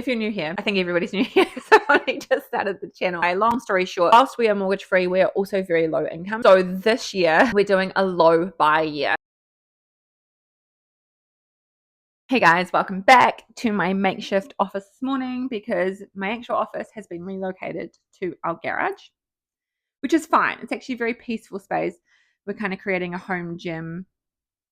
If you're new here, I think everybody's new here, so I only just started the channel. Long story short, whilst we are mortgage free, we are also very low income. So this year, we're doing a low buy year. Hey guys, welcome back to my makeshift office this morning because my actual office has been relocated to our garage, which is fine. It's actually a very peaceful space. We're kind of creating a home gym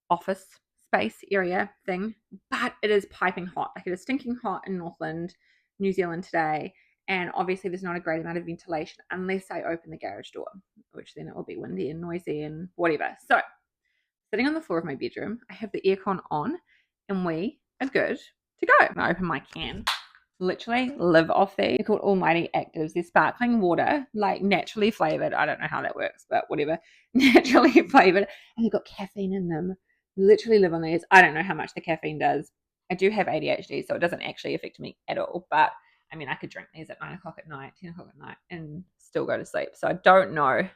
office space area thing, but it is piping hot. Like, it is stinking hot in Northland, New Zealand today, and obviously there's not a great amount of ventilation unless I open the garage door, which then it will be windy and noisy and whatever. So sitting on the floor of my bedroom, I have the aircon on and we are good to go. I open my can, literally live off these. They're called Almighty Actives. They're sparkling water, like naturally flavored. I don't know how that works, but whatever. Naturally flavored, and they've got caffeine in them. Literally live on these. I don't know how much the caffeine does. I do have ADHD, so it doesn't actually affect me at all. But I mean, I could drink these at 9 o'clock at night, 10 o'clock at night, and still go to sleep. So I don't know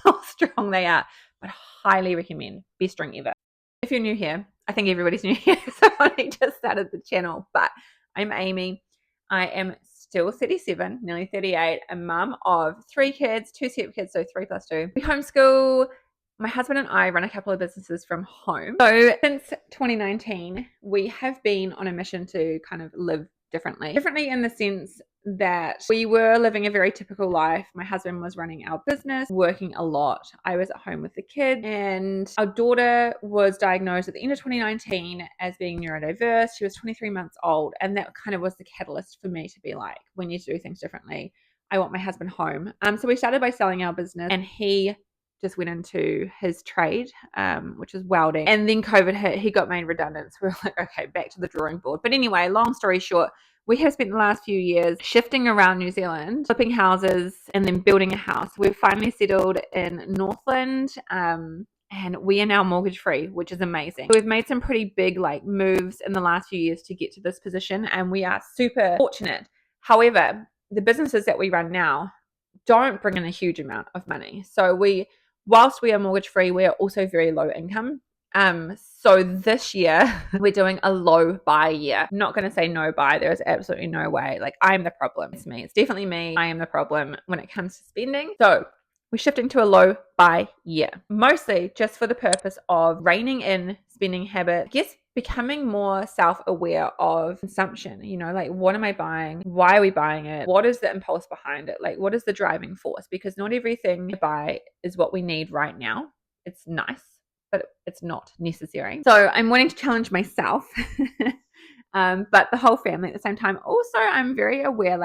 how strong they are, but highly recommend. Best drink ever. If you're new here, I think everybody's new here, so I only just started the channel. But I'm Amy. I am still 37, nearly 38, a mum of 3 kids, 2 stepkids, so 3 plus 2. We homeschool. My husband and I run a couple of businesses from home. So since 2019, we have been on a mission to kind of live differently. Differently in the sense that we were living a very typical life. My husband was running our business, working a lot. I was at home with the kids, and our daughter was diagnosed at the end of 2019 as being neurodiverse. She was 23 months old, and that kind of was the catalyst for me to be like, we need to do things differently. I want my husband home. So we started by selling our business, and he just went into his trade, which is welding. And then COVID hit, he got made redundant. So we were like, okay, back to the drawing board. But anyway, long story short, we have spent the last few years shifting around New Zealand, flipping houses, and then building a house. We've finally settled in Northland, and we are now mortgage free, which is amazing. So we've made some pretty big moves in the last few years to get to this position, and we are super fortunate. However, the businesses that we run now don't bring in a huge amount of money. So whilst we are mortgage free, we are also very low income. So this year we're doing a low buy year. I'm not going to say no buy. There is absolutely no way. I'm the problem. It's me. It's definitely me. I am the problem when it comes to spending. So we're shifting to a low buy year, mostly just for the purpose of reining in spending habit. I guess becoming more self-aware of consumption. What am I buying? Why are we buying it? What is the impulse behind it? What is the driving force? Because not everything we buy is what we need right now. It's nice, but it's not necessary. So I'm wanting to challenge myself, but the whole family at the same time. Also, I'm very aware,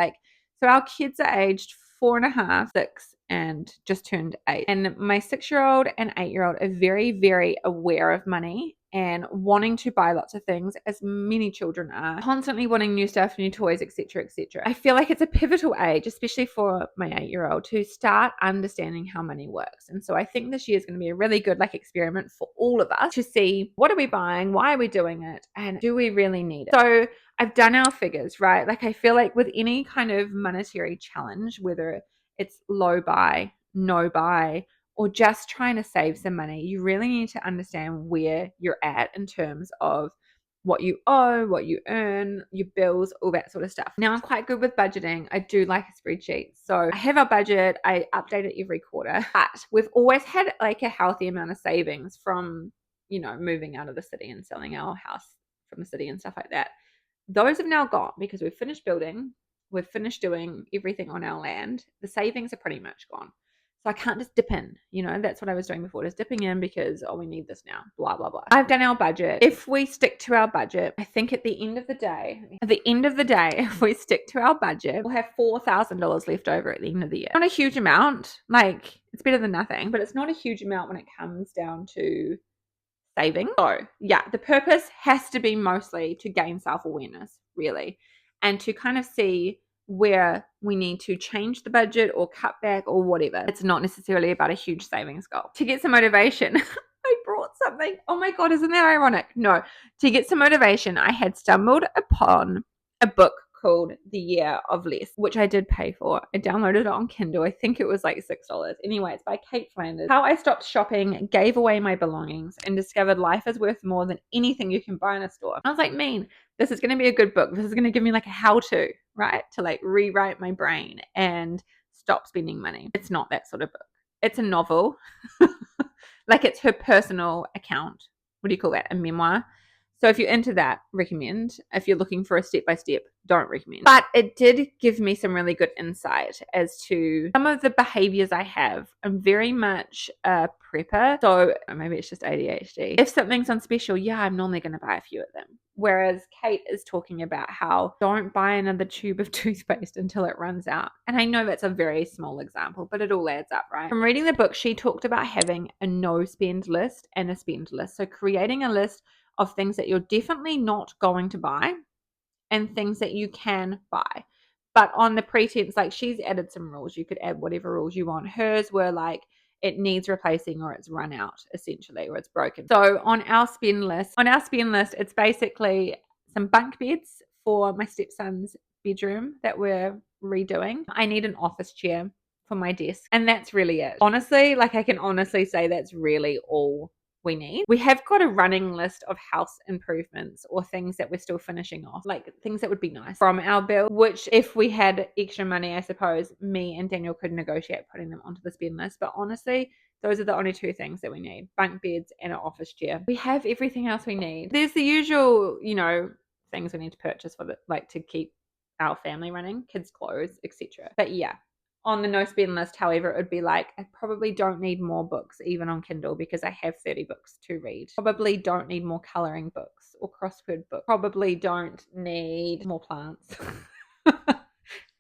so our kids are aged 4.5, 6, and just turned 8. And my 6-year-old and 8-year-old are very, very aware of money and wanting to buy lots of things, as many children are, constantly wanting new stuff, new toys, etc., etc. I feel like it's a pivotal age, especially for my 8-year-old, to start understanding how money works. And so I think this year is going to be a really good experiment for all of us to see, what are we buying, why are we doing it, and do we really need it? So I've done our figures, right? I feel like with any kind of monetary challenge, whether it's low buy, no buy, or just trying to save some money, you really need to understand where you're at in terms of what you owe, what you earn, your bills, all that sort of stuff. Now, I'm quite good with budgeting. I do like a spreadsheet. So I have our budget. I update it every quarter. But we've always had a healthy amount of savings from, moving out of the city and selling our house from the city and stuff like that. Those have now gone because we've finished building. We've finished doing everything on our land. The savings are pretty much gone. So I can't just dip in, that's what I was doing before, just dipping in because, we need this now, blah, blah, blah. I've done our budget. If we stick to our budget, I think at the end of the day, if we stick to our budget, we'll have $4,000 left over at the end of the year. Not a huge amount, it's better than nothing, but it's not a huge amount when it comes down to saving. So yeah, the purpose has to be mostly to gain self-awareness, really, and to kind of see where we need to change the budget or cut back or whatever. It's not necessarily about a huge savings goal. To get some motivation, I brought something. Oh my God, isn't that ironic? No, to get some motivation, I had stumbled upon a book called The Year of Less, which I did pay for. I downloaded it on Kindle. I think it was like $6. Anyway, it's by Kate Flanders. How I stopped shopping, gave away my belongings, and discovered life is worth more than anything you can buy in a store. I was like, this is going to be a good book. This is going to give me like a how-to, right? To like rewrite my brain and stop spending money. It's not that sort of book. It's a novel. Like it's her personal account. What do you call that? A memoir. So if you're into that, recommend. If you're looking for a step-by-step, don't recommend. But it did give me some really good insight as to some of the behaviors I have. I'm very much a prepper. So maybe it's just ADHD. If something's on special, yeah, I'm normally going to buy a few of them. Whereas Kate is talking about how don't buy another tube of toothpaste until it runs out. And I know that's a very small example, but it all adds up, right? From reading the book, she talked about having a no spend list and a spend list. So creating a list of things that you're definitely not going to buy and things that you can buy. But on the pretense, like she's added some rules. You could add whatever rules you want. Hers were like, it needs replacing or it's run out essentially, or it's broken. So on our spend list, it's basically some bunk beds for my stepson's bedroom that we're redoing. I need an office chair for my desk, and that's really it. Honestly, like I can honestly say that's really all we need. We have got a running list of house improvements or things that we're still finishing off, like things that would be nice from our bill, which if we had extra money, I suppose me and Daniel could negotiate putting them onto the spend list. But honestly, those are the only two things that we need: bunk beds and an office chair. We have everything else we need. There's the usual, things we need to purchase for like to keep our family running, kids' clothes, etc. But yeah, on the no spend list, however, it would be like, I probably don't need more books, even on Kindle, because I have 30 books to read. Probably don't need more coloring books or crossword books. Probably don't need more plants.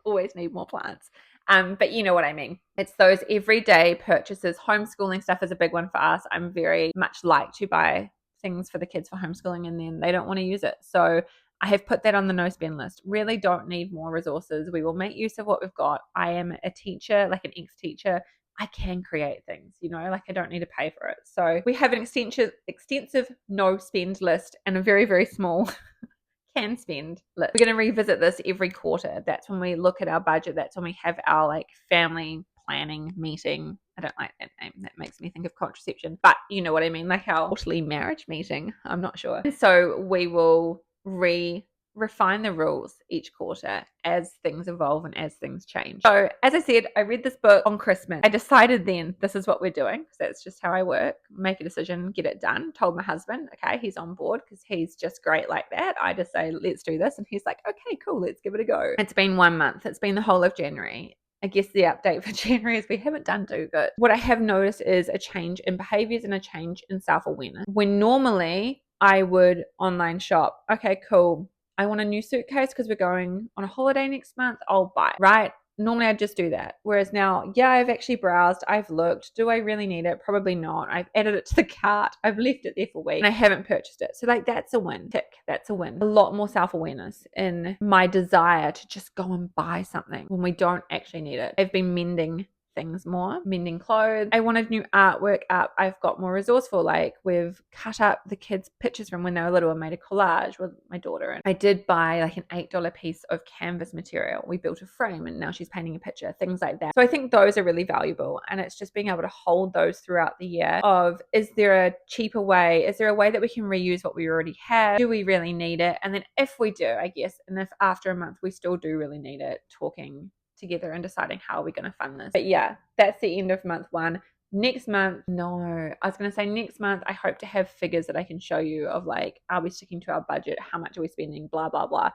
Always need more plants. But you know what I mean. It's those everyday purchases. Homeschooling stuff is a big one for us. I'm very much like to buy things for the kids for homeschooling and then they don't want to use it. So I have put that on the no spend list. Really don't need more resources. We will make use of what we've got. I am a teacher, like an ex-teacher. I can create things, like I don't need to pay for it. So we have an extensive no spend list and a very, very small can spend list. We're going to revisit this every quarter. That's when we look at our budget. That's when we have our like family planning meeting. I don't like that name. That makes me think of contraception. But you know what I mean? Like our quarterly marriage meeting. I'm not sure. And so we will refine the rules each quarter as things evolve and as things change. So as I said, I read this book on Christmas. I decided then this is what we're doing. So that's just how I work. Make a decision, get it done. Told my husband, okay, he's on board because he's just great like that. I just say, let's do this. And he's like, okay, cool, let's give it a go. It's been 1 month. It's been the whole of January. I guess the update for January is we haven't done too good. What I have noticed is a change in behaviors and a change in self-awareness. When normally I would online shop, okay, cool. I want a new suitcase because we're going on a holiday next month. I'll buy it, right? Normally I'd just do that. Whereas now, yeah, I've actually browsed. I've looked. Do I really need it? Probably not. I've added it to the cart. I've left it there for weeks and I haven't purchased it. So like that's a win. Tick, that's a win. A lot more self-awareness in my desire to just go and buy something when we don't actually need it. I've been mending things more, mending clothes. I wanted new artwork up. I've got more resourceful. Like we've cut up the kids' pictures from when they were little and made a collage with my daughter. And I did buy like an $8 piece of canvas material. We built a frame and now she's painting a picture, things like that. So I think those are really valuable. And it's just being able to hold those throughout the year of, is there a cheaper way? Is there a way that we can reuse what we already have? Do we really need it? And then if we do, I guess, and if after a month we still do really need it, talking together and deciding how we're going to fund this. But yeah, that's the end of month 1. Next month, next month, I hope to have figures that I can show you of like, are we sticking to our budget? How much are we spending? Blah, blah, blah.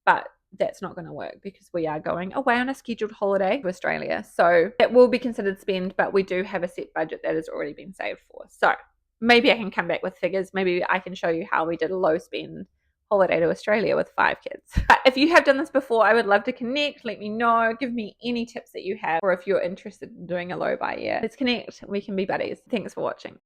But that's not going to work because we are going away on a scheduled holiday to Australia. So that will be considered spend, but we do have a set budget that has already been saved for. So maybe I can come back with figures. Maybe I can show you how we did a low spend holiday to Australia with 5 kids. But if you have done this before, I would love to connect. Let me know. Give me any tips that you have, or if you're interested in doing a low buy year. Let's connect. We can be buddies. Thanks for watching.